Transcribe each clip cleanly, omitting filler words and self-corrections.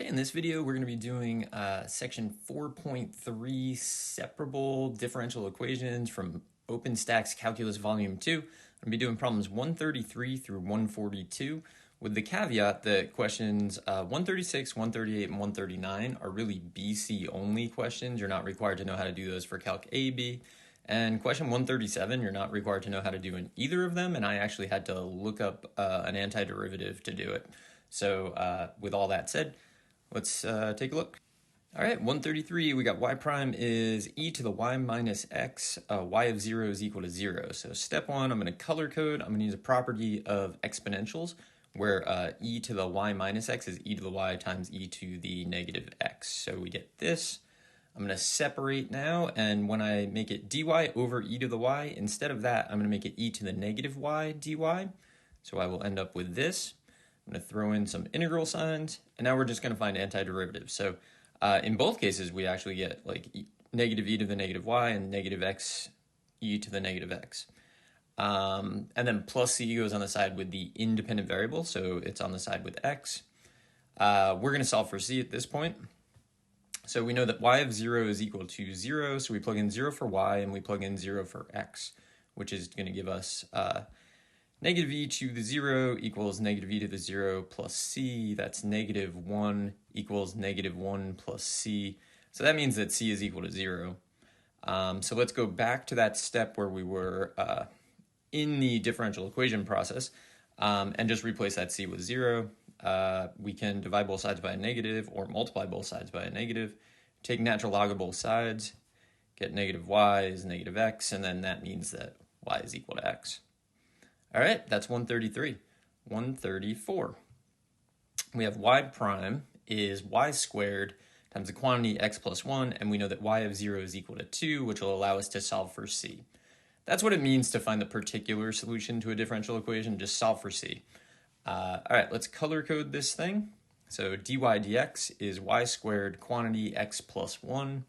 Okay, in this video, we're going to be doing section 4.3 Separable Differential Equations from OpenStax Calculus Volume 2. I'm going to be doing problems 133 through 142 with the caveat that questions 136, 138, and 139 are really BC only questions. You're not required to know how to do those for Calc AB. And question 137, you're not required to know how to do in either of them, and I actually had to look up an antiderivative to do it. So with all that said, let's take a look. All right, 133, we got y prime is e to the y minus x, y of 0 is equal to 0. So step one, I'm going to color code. I'm going to use a property of exponentials where e to the y minus x is e to the y times e to the negative x. So we get this. I'm going to separate now, and when I make it dy over e to the y, instead of that, I'm going to make it e to the negative y dy. So I will end up with this. I'm going to throw in some integral signs, and now we're just going to find antiderivatives. So in both cases, we actually get like negative e to the negative y and negative x e to the negative x. And then plus c goes on the side with the independent variable, so it's on the side with x. We're going to solve for c at this point. So we know that y of 0 is equal to 0, so we plug in 0 for y and we plug in 0 for x, which is going to give us negative e to the 0 equals negative e to the 0 plus c. That's negative 1 equals negative 1 plus c. So that means that c is equal to 0. So let's go back to that step where we were in the differential equation process and just replace that c with 0. We can divide both sides by a negative or multiply both sides by a negative. Take natural log of both sides, get negative y is negative x, and then that means that y is equal to x. All right, that's 133. 134. We have y prime is y squared times the quantity x plus 1, and we know that y of 0 is equal to 2, which will allow us to solve for c. That's what it means to find the particular solution to a differential equation, just solve for c. All right, let's color code this thing. So dy dx is y squared quantity x plus 1.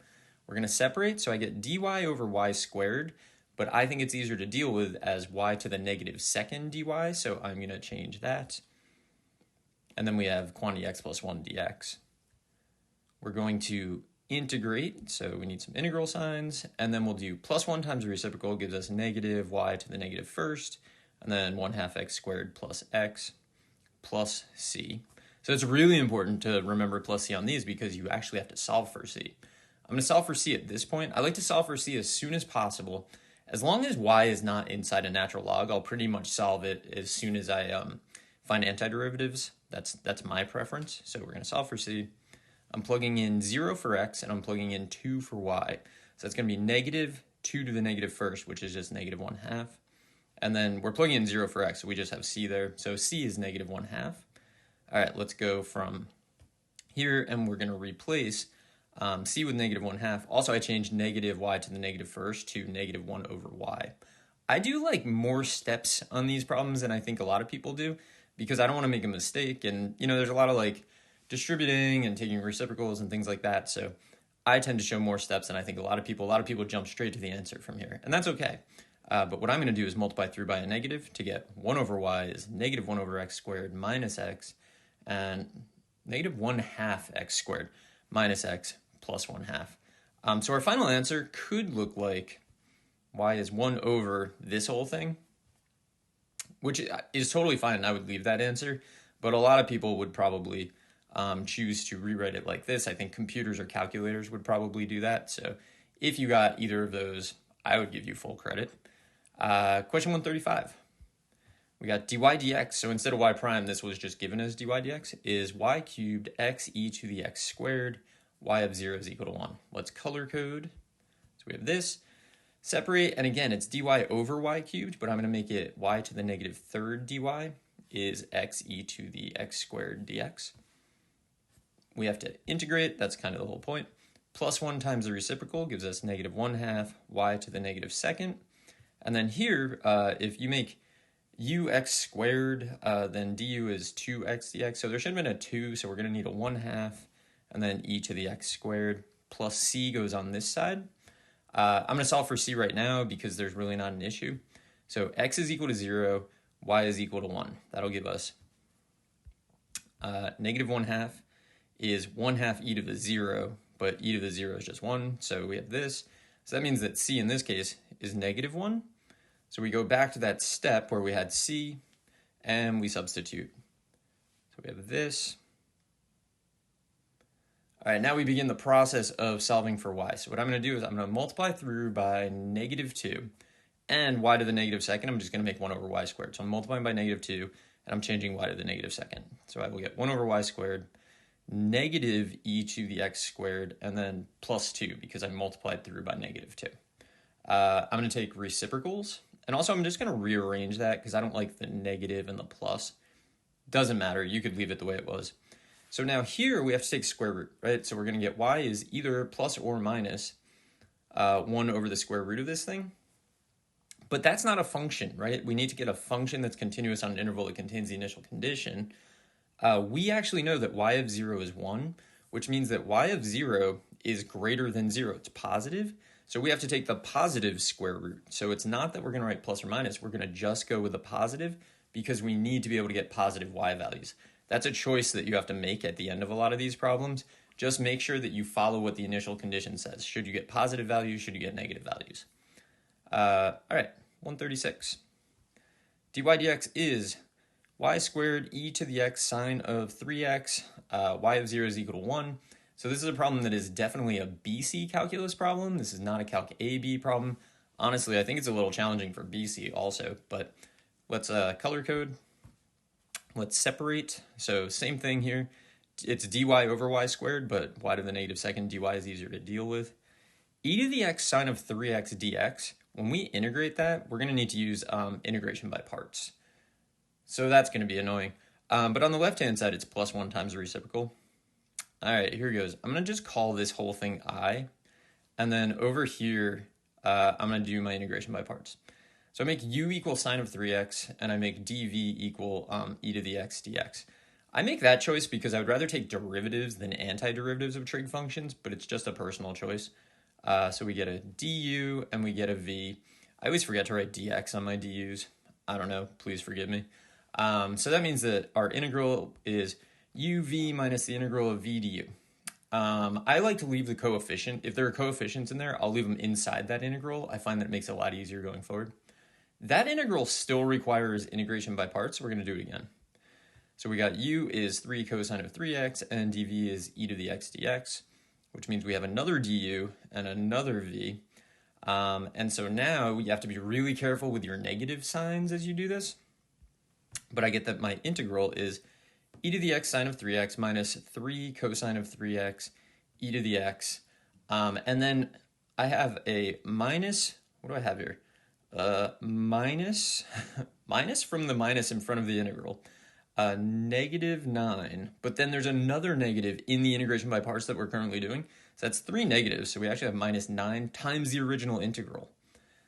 We're going to separate, so I get dy over y squared, but I think it's easier to deal with as y to the negative second dy, so I'm going to change that. And then we have quantity x plus 1 dx. We're going to integrate, so we need some integral signs, and then we'll do plus 1 times the reciprocal gives us negative y to the negative first, and then 1/2 x squared plus x plus c. So it's really important to remember plus c on these because you actually have to solve for c. I'm going to solve for c at this point. I like to solve for c as soon as possible. As long as y is not inside a natural log, I'll pretty much solve it as soon as I find antiderivatives. That's my preference. So we're going to solve for c. I'm plugging in 0 for x, and I'm plugging in 2 for y. So that's going to be negative 2 to the negative first, which is just negative 1/2. And then we're plugging in 0 for x, so we just have c there. So c is negative 1/2. All right, let's go from here, and we're going to replace c with negative 1/2. Also, I changed negative y to the negative first to negative 1 over y. I do like more steps on these problems than I think a lot of people do because I don't want to make a mistake. And, you know, there's a lot of like distributing and taking reciprocals and things like that. So I tend to show more steps than I think a lot of people. A lot of people jump straight to the answer from here, and that's okay. But what I'm going to do is multiply through by a negative to get 1 over y is negative 1 over x squared minus x, and negative 1/2 x squared minus x plus 1/2. So our final answer could look like y is 1 over this whole thing, which is totally fine, and I would leave that answer. But a lot of people would probably choose to rewrite it like this. I think computers or calculators would probably do that. So if you got either of those, I would give you full credit. Question 135. We got dy dx, so instead of y prime, this was just given as dy dx, is y cubed x e to the x squared, y of 0 is equal to 1. Let's color code. So we have this. Separate, and again, it's dy over y cubed, but I'm going to make it y to the negative third dy is x e to the x squared dx. We have to integrate, that's kind of the whole point. Plus 1 times the reciprocal gives us negative 1/2 y to the negative second. And then here, if you make ux squared, then du is 2x dx. So there should have been a 2, so we're going to need a 1/2, and then e to the x squared plus c goes on this side. I'm going to solve for c right now because there's really not an issue. So x is equal to 0, y is equal to 1. That'll give us negative 1/2 is 1/2 e to the 0, but e to the 0 is just 1, so we have this. So that means that c in this case is -1. So we go back to that step where we had c, and we substitute. So we have this. All right, now we begin the process of solving for y. So what I'm going to do is I'm going to multiply through by -2, and y to the -2nd, I'm just going to make 1 over y squared. So I'm multiplying by -2, and I'm changing y to the -2nd. So I will get 1 over y squared, negative e to the x squared, and then plus 2 because I multiplied through by -2. I'm going to take reciprocals, and also I'm just going to rearrange that because I don't like the negative and the plus. Doesn't matter, you could leave it the way it was. So now here we have to take square root, right? So we're going to get y is either plus or minus 1 over the square root of this thing. But that's not a function, right? We need to get a function that's continuous on an interval that contains the initial condition. We actually know that y of 0 is 1, which means that y of 0 is greater than 0. It's positive. So we have to take the positive square root. So it's not that we're going to write plus or minus. We're going to just go with the positive because we need to be able to get positive y values. That's a choice that you have to make at the end of a lot of these problems. Just make sure that you follow what the initial condition says. Should you get positive values? Should you get negative values? All right, 136. dy dx is y squared e to the x sine of 3x. Y of 0 is equal to 1. So this is a problem that is definitely a BC calculus problem. This is not a Calc AB problem. Honestly, I think it's a little challenging for BC also, but let's color code. Let's separate. So same thing here. It's dy over y squared, but y to the -2nd dy is easier to deal with. E to the x sine of 3x dx, when we integrate that, we're going to need to use integration by parts. So that's going to be annoying. But on the left-hand side, it's plus 1 times the reciprocal. All right, here goes. I'm going to just call this whole thing I. And then over here, I'm going to do my integration by parts. So I make u equal sine of 3x, and I make dv equal e to the x dx. I make that choice because I would rather take derivatives than antiderivatives of trig functions, but it's just a personal choice. So we get a du and we get a v. I always forget to write dx on my du's. I don't know, please forgive me. So that means that our integral is uv minus the integral of v du. I like to leave the coefficient. If there are coefficients in there, I'll leave them inside that integral. I find that it makes it a lot easier going forward. That integral still requires integration by parts, so we're going to do it again. So we got u is 3 cosine of 3x, and dv is e to the x dx, which means we have another du and another v. And so now you have to be really careful with your negative signs as you do this. But I get that my integral is e to the x sine of 3x minus 3 cosine of 3x e to the x. And then I have a minus, what do I have here? Minus from the minus in front of the integral. -9, but then there's another negative in the integration by parts that we're currently doing. So that's 3 negatives, so we actually have -9 times the original integral.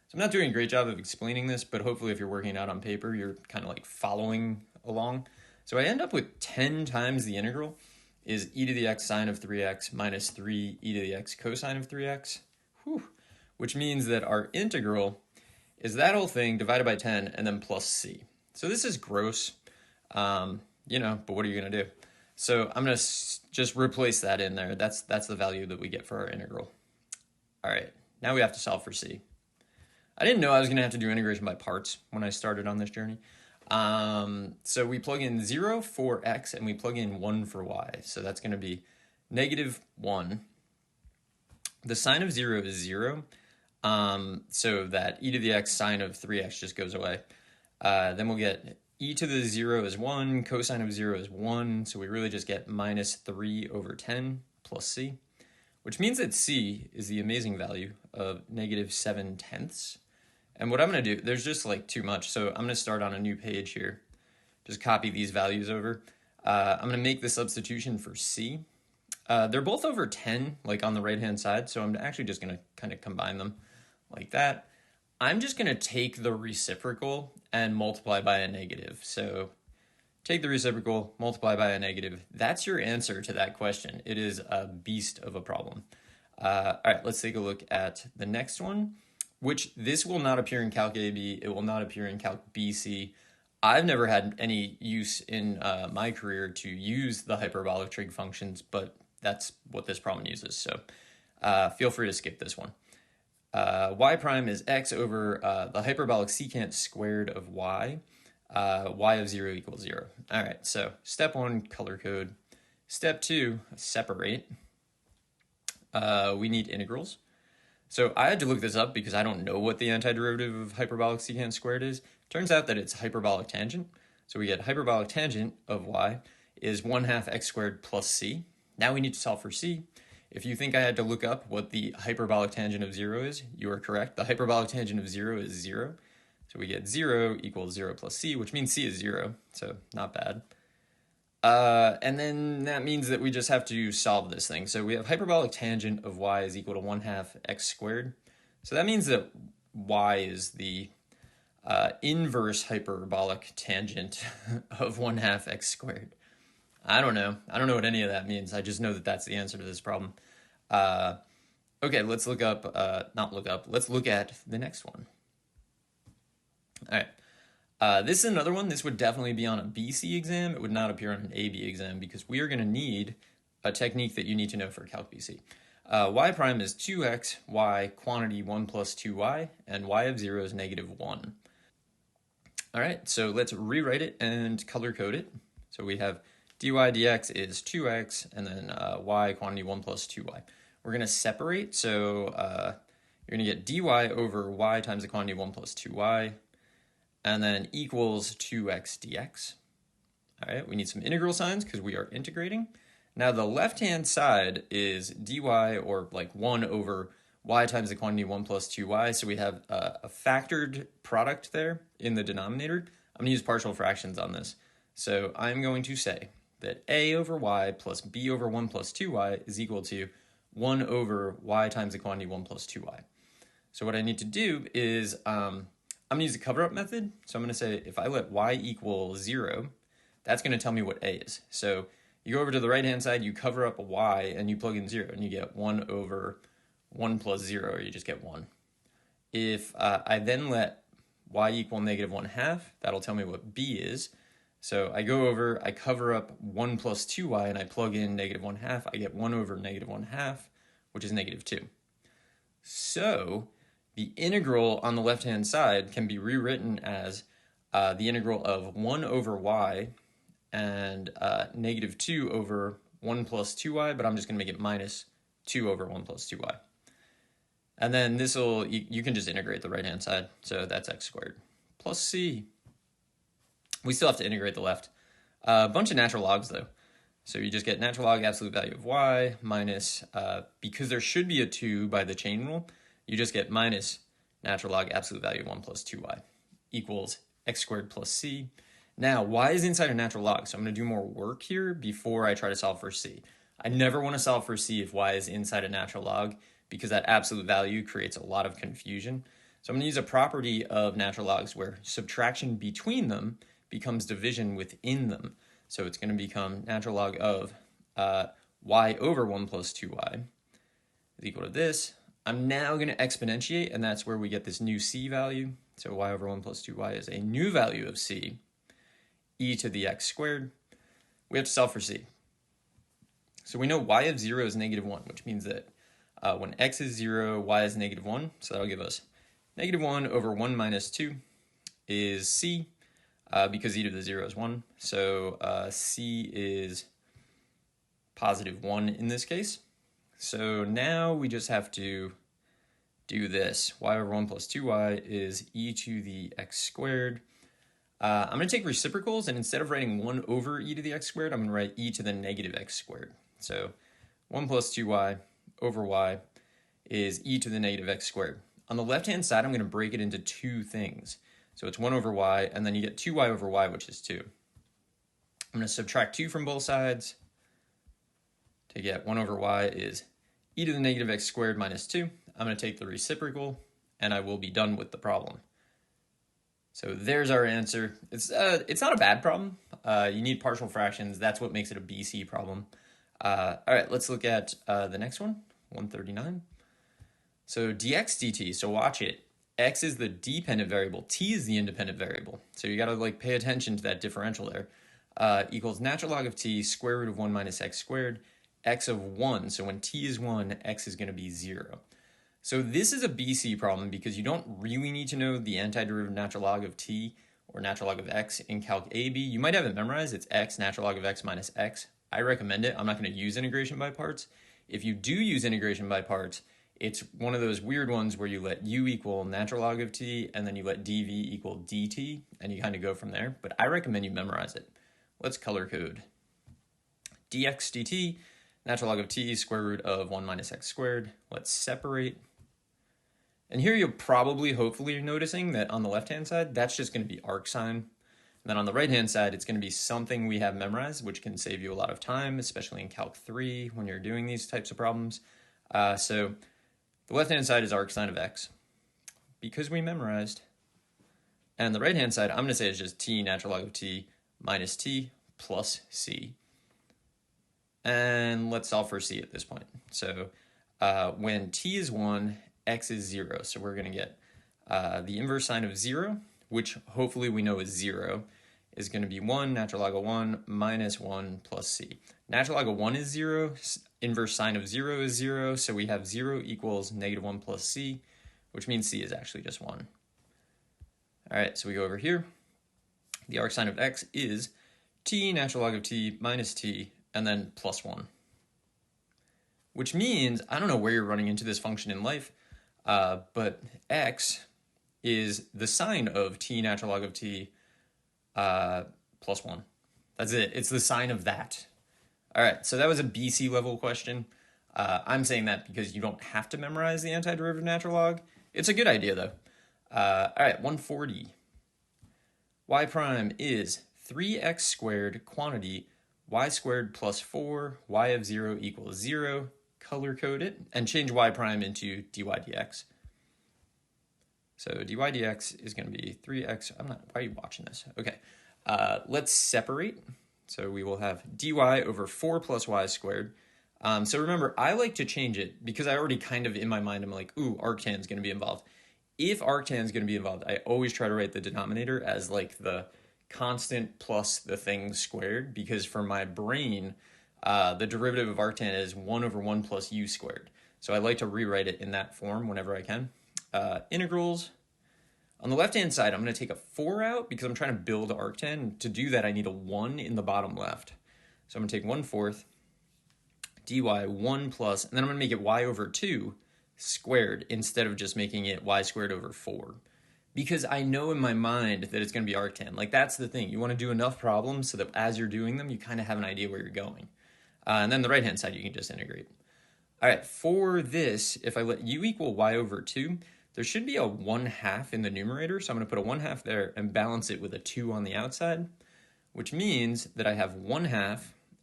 So I'm not doing a great job of explaining this, but hopefully if you're working it out on paper, you're kind of like following along. So I end up with 10 times the integral is e to the x sine of 3x minus 3 e to the x cosine of 3x, which means that our integral is that whole thing divided by 10 and then plus c. So this is gross. But what are you going to do? So I'm going to just replace that in there. That's the value that we get for our integral. All right, now we have to solve for c. I didn't know I was going to have to do integration by parts when I started on this journey. So we plug in 0 for x and we plug in 1 for y. So that's going to be -1. The sine of 0 is 0. So that e to the x sine of 3x just goes away. Then we'll get e to the 0 is 1, cosine of 0 is 1, so we really just get -3 over 10 plus c, which means that c is the amazing value of -7/10. And what I'm going to do, there's just like too much, so I'm going to start on a new page here. Just copy these values over. I'm going to make the substitution for c. They're both over 10, like on the right-hand side, so I'm actually just going to kind of combine them like that. I'm just going to take the reciprocal and multiply by a negative. So take the reciprocal, multiply by a negative. That's your answer to that question. It is a beast of a problem. All right, let's take a look at the next one, which this will not appear in Calc AB. It will not appear in Calc BC. I've never had any use in my career to use the hyperbolic trig functions, but that's what this problem uses. So feel free to skip this one. Y prime is x over the hyperbolic secant squared of y. Y of 0 equals 0. All right, so step 1, color code. Step 2, separate. We need integrals. So I had to look this up because I don't know what the antiderivative of hyperbolic secant squared is. Turns out that it's hyperbolic tangent. So we get hyperbolic tangent of y is 1/2 x squared plus c. Now we need to solve for c. If you think I had to look up what the hyperbolic tangent of 0 is, you are correct. The hyperbolic tangent of 0 is 0. So we get 0 equals 0 plus c, which means c is 0, so not bad. And then that means that we just have to solve this thing. So we have hyperbolic tangent of y is equal to 1/2 x squared. So that means that y is the inverse hyperbolic tangent of 1/2 x squared. I don't know what any of that means. I just know that that's the answer to this problem. Okay, let's look up, let's look at the next one. All right, this is another one. This would definitely be on a BC exam. It would not appear on an AB exam because we are going to need a technique that you need to know for Calc BC. Y prime is 2x, y quantity 1 plus 2y, and y of 0 is -1. All right, so let's rewrite it and color code it. So we have dy dx is 2x, and then y quantity 1 plus 2y. We're going to separate, so you're going to get dy over y times the quantity 1 plus 2y, and then equals 2x dx. All right, we need some integral signs because we are integrating. Now the left-hand side is dy, or like 1 over y times the quantity 1 plus 2y, so we have a factored product there in the denominator. I'm going to use partial fractions on this. So I'm going to say that a over y plus b over 1 plus 2y is equal to 1 over y times the quantity 1 plus 2y. So what I need to do is I'm going to use the cover-up method. So I'm going to say if I let y equal 0, that's going to tell me what a is. So you go over to the right-hand side, you cover up a y, and you plug in 0, and you get 1 over 1 plus 0, or you just get 1. If I then let y equal -1/2, that'll tell me what b is. So I go over, I cover up 1 plus 2y, and I plug in -1/2. I get 1 over -1/2, which is -2. So the integral on the left-hand side can be rewritten as the integral of 1 over y and -2 over 1 plus 2y, but I'm just going to make it minus 2 over 1 plus 2y. And then this will, you can just integrate the right-hand side. So that's x squared plus c. We still have to integrate the left. A bunch of natural logs, though. So you just get natural log absolute value of y minus, because there should be a 2 by the chain rule, you just get minus natural log absolute value of 1 plus 2y equals x squared plus c. Now, y is inside a natural log, so I'm going to do more work here before I try to solve for c. I never want to solve for c if y is inside a natural log, because that absolute value creates a lot of confusion. So I'm going to use a property of natural logs where subtraction between them becomes division within them. So it's going to become natural log of y over 1 plus 2y is equal to this. I'm now going to exponentiate, and that's where we get this new c value. So y over 1 plus 2y is a new value of c, e to the x squared. We have to solve for c. So we know y of 0 is -1, which means that when x is 0, y is -1. So that'll give us -1 over 1 minus 2 is c, because e to the 0 is 1. So c is +1 in this case. So now we just have to do this. Y over 1 plus 2y is e to the x squared. I'm going to take reciprocals, and instead of writing 1 over e to the x squared, I'm going to write e to the -x squared. So 1 plus 2y over y is e to the -x squared. On the left-hand side, I'm going to break it into two things. So it's 1 over y, and then you get 2y over y, which is 2. I'm going to subtract 2 from both sides to get 1 over y is e to the -x squared minus 2. I'm going to take the reciprocal, and I will be done with the problem. So there's our answer. It's not a bad problem. You need partial fractions. That's what makes it a BC problem. All right, let's look at the next one, 139. So dx dt, so watch it. x is the dependent variable, t is the independent variable. So you gotta like pay attention to that differential there. Equals natural log of t square root of 1 minus x squared, x of 1. So when t is 1, x is gonna be 0. So this is a BC problem because you don't really need to know the antiderivative natural log of t or natural log of x in Calc AB. You might have it memorized. It's x natural log of x minus x. I recommend it. I'm not going to use integration by parts. If you do use integration by parts, it's one of those weird ones where you let u equal natural log of t and then you let dv equal dt and you kind of go from there. But I recommend you memorize it. Let's color code. dx dt, natural log of t, square root of 1 minus x squared. Let's separate. And here you're probably, hopefully, noticing that on the left-hand side, that's just going to be arcsine. And then on the right-hand side, it's going to be something we have memorized, which can save you a lot of time, especially in Calc 3 when you're doing these types of problems. So the left-hand side is arcsine of x, because we memorized. And the right-hand side, I'm going to say it's just t natural log of t minus t plus c. And let's solve for c at this point. So when t is 1, x is 0, so we're going to get the inverse sine of 0, which hopefully we know is 0, is going to be 1 natural log of 1 minus 1 plus c. Natural log of 1 is 0, inverse sine of 0 is 0, so we have 0 equals negative 1 plus c, which means c is actually just 1. All right, so we go over here. The arcsine of x is t natural log of t minus t, and then plus 1. Which means, I don't know where you're running into this function in life, but x is the sine of t natural log of t plus 1. That's it. It's the sine of that. All right, so that was a BC level question. I'm saying that because you don't have to memorize the antiderivative natural log. It's a good idea, though. All right, 140. Y prime is 3x squared quantity y squared plus 4, y of 0 equals 0. Color code it and change y prime into dy dx. So dy dx is going to be 3x. Why are you watching this? Okay. Let's separate. So we will have dy over 4 plus y squared. So remember, I like to change it because I already kind of in my mind, I'm like, ooh, arctan is going to be involved. If arctan is going to be involved, I always try to write the denominator as like the constant plus the thing squared, because for my brain, the derivative of arctan is 1 over 1 plus u squared. So I like to rewrite it in that form whenever I can. Integrals. On the left-hand side, I'm going to take a 4 out because I'm trying to build arctan. To do that, I need a 1 in the bottom left. So I'm going to take 1/4 dy 1 plus, and then I'm going to make it y over 2 squared instead of just making it y squared over 4. Because I know in my mind that it's going to be arctan. Like, that's the thing. You want to do enough problems so that as you're doing them, you kind of have an idea where you're going. And then the right-hand side, you can just integrate. All right, for this, if I let u equal y over 2, there should be a 1/2 in the numerator. So I'm going to put a 1/2 there and balance it with a 2 on the outside, which means that I have 1/2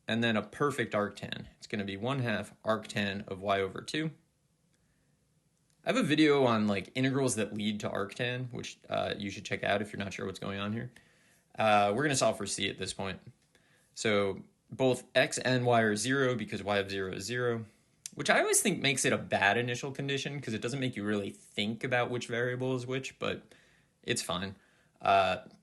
and then a perfect arctan. It's going to be 1/2 arctan of y over 2. I have a video on like integrals that lead to arctan, which you should check out if you're not sure what's going on here. We're going to solve for c at this point. So both x and y are 0 because y of 0 is 0, which I always think makes it a bad initial condition because it doesn't make you really think about which variable is which, but it's fine.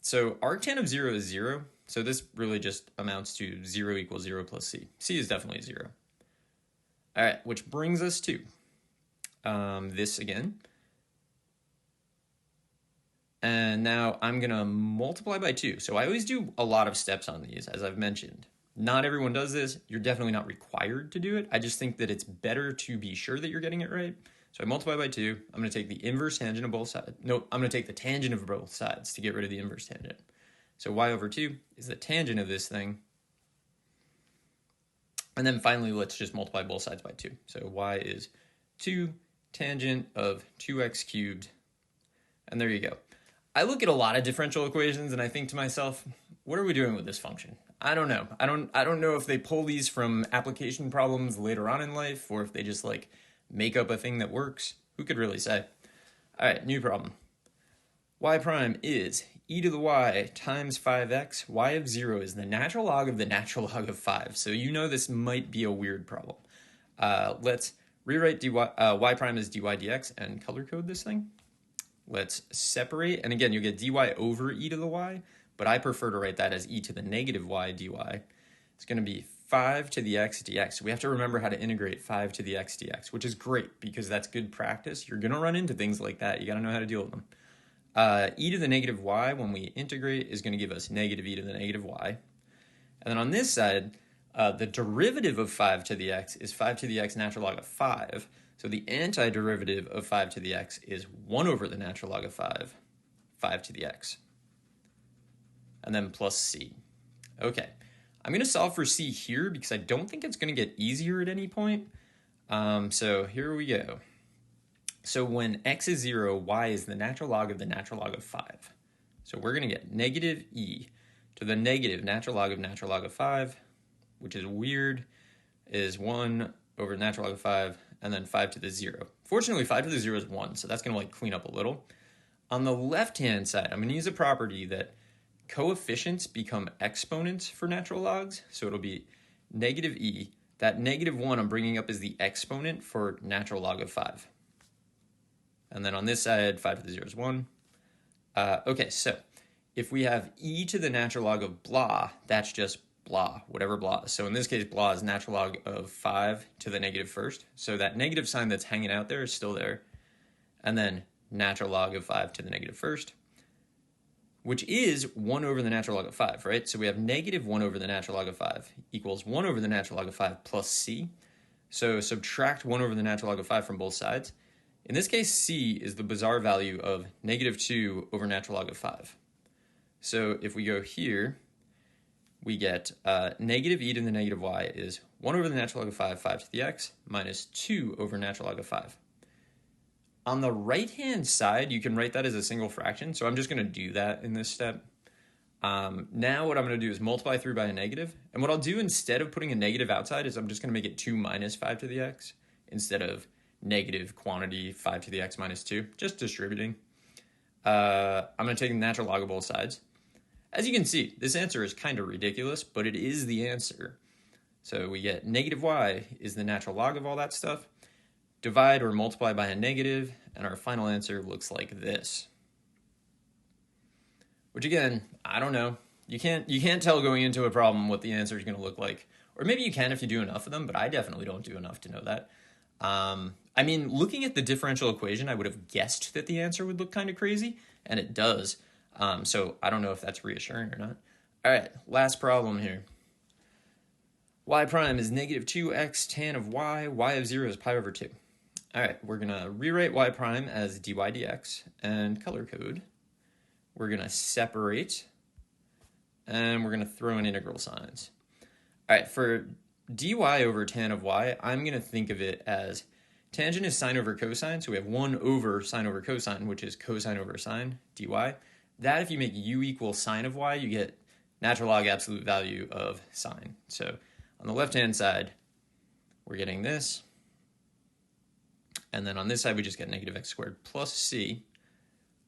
So arctan of 0 is 0. So this really just amounts to 0 equals 0 plus c. C is definitely 0. All right, which brings us to this again. And now I'm going to multiply by 2. So I always do a lot of steps on these, as I've mentioned. Not everyone does this. You're definitely not required to do it. I just think that it's better to be sure that you're getting it right. So I multiply by 2. I'm going to take the inverse tangent of both sides. No, I'm going to take the tangent of both sides to get rid of the inverse tangent. So y over 2 is the tangent of this thing. And then finally, let's just multiply both sides by 2. So y is 2 tangent of 2x cubed. And there you go. I look at a lot of differential equations and I think to myself, what are we doing with this function? I don't know. I don't know if they pull these from application problems later on in life or if they just like make up a thing that works. Who could really say? All right, new problem. Y prime is e to the y times 5x. Y of 0 is the natural log of the natural log of 5. So you know this might be a weird problem. Let's rewrite y prime as dy dx and color code this thing. let's separate. And again, you'll get dy over e to the y, but I prefer to write that as e to the negative y dy. It's going to be 5 to the x dx. So we have to remember how to integrate 5 to the x dx, which is great because that's good practice. You're going to run into things like that. You got to know how to deal with them. E to the negative y, when we integrate, is going to give us negative e to the negative y. And then on this side, the derivative of 5 to the x is 5 to the x natural log of 5. So the antiderivative of 5 to the x is 1 over the natural log of 5, 5 to the x. And then plus c. Okay, I'm going to solve for c here because I don't think it's going to get easier at any point. So here we go. So when x is 0, y is the natural log of the natural log of 5. So we're going to get negative e to the negative natural log of 5, which is weird, is 1 over natural log of 5, and then 5 to the 0. Fortunately, 5 to the 0 is 1, so that's going to like clean up a little. On the left-hand side, I'm going to use a property that coefficients become exponents for natural logs. So it'll be negative e. That negative 1 I'm bringing up as the exponent for natural log of 5. And then on this side, 5 to the 0 is 1. Okay, so if we have e to the natural log of blah, that's just blah, whatever blah is. So in this case, blah is natural log of 5 to the negative first. So that negative sign that's hanging out there is still there. And then natural log of 5 to the negative first, which is 1 over the natural log of 5, right? So we have negative 1 over the natural log of 5 equals 1 over the natural log of 5 plus c. So subtract 1 over the natural log of 5 from both sides. In this case, c is the bizarre value of negative 2 over natural log of 5. So if we go here, we get negative e to the negative y is 1 over the natural log of 5, 5 to the x, minus 2 over natural log of 5. On the right-hand side, you can write that as a single fraction, so I'm just going to do that in this step. Now what I'm going to do is multiply through by a negative, and what I'll do instead of putting a negative outside is I'm just going to make it 2 minus 5 to the x instead of negative quantity 5 to the x minus 2, just distributing. I'm going to take the natural log of both sides. As you can see, this answer is kind of ridiculous, but it is the answer. So we get negative y is the natural log of all that stuff. Divide or multiply by a negative, and our final answer looks like this. Which again, I don't know. You can't tell going into a problem what the answer is going to look like. Or maybe you can if you do enough of them, but I definitely don't do enough to know that. I mean, looking at the differential equation, I would have guessed that the answer would look kind of crazy, and it does. So I don't know if that's reassuring or not. All right, last problem here. Y prime is negative 2x tan of y, y of 0 is pi over 2. All right, we're going to rewrite y prime as dy dx and color code. We're going to separate, and we're going to throw in integral signs. All right, for dy over tan of y, I'm going to think of it as tangent is sine over cosine, so we have 1 over sine over cosine, which is cosine over sine, dy. That, if you make u equal sine of y, you get natural log absolute value of sine. So on the left-hand side, we're getting this. And then on this side, we just get negative x squared plus c.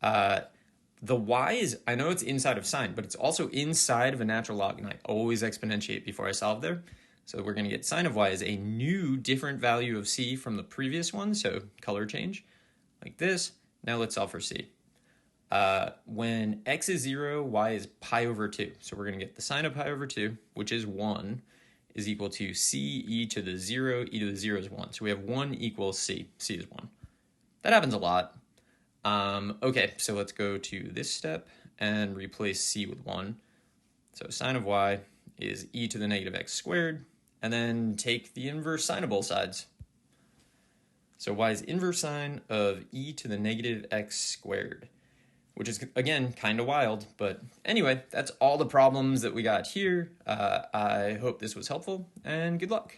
The y is, I know it's inside of sine, but it's also inside of a natural log, and I always exponentiate before I solve there. So we're going to get sine of y is a new different value of c from the previous one, so color change, like this. Now let's solve for c. When x is 0, y is pi over 2. So we're going to get the sine of pi over 2, which is 1, is equal to c e to the 0, e to the 0 is 1. So we have 1 equals c. c is 1. That happens a lot. Okay, so let's go to this step and replace c with 1. So sine of y is e to the negative x squared, and then take the inverse sine of both sides. So y is inverse sine of e to the negative x squared, which is, again, kind of wild. But anyway, that's all the problems that we got here. I hope this was helpful, and good luck.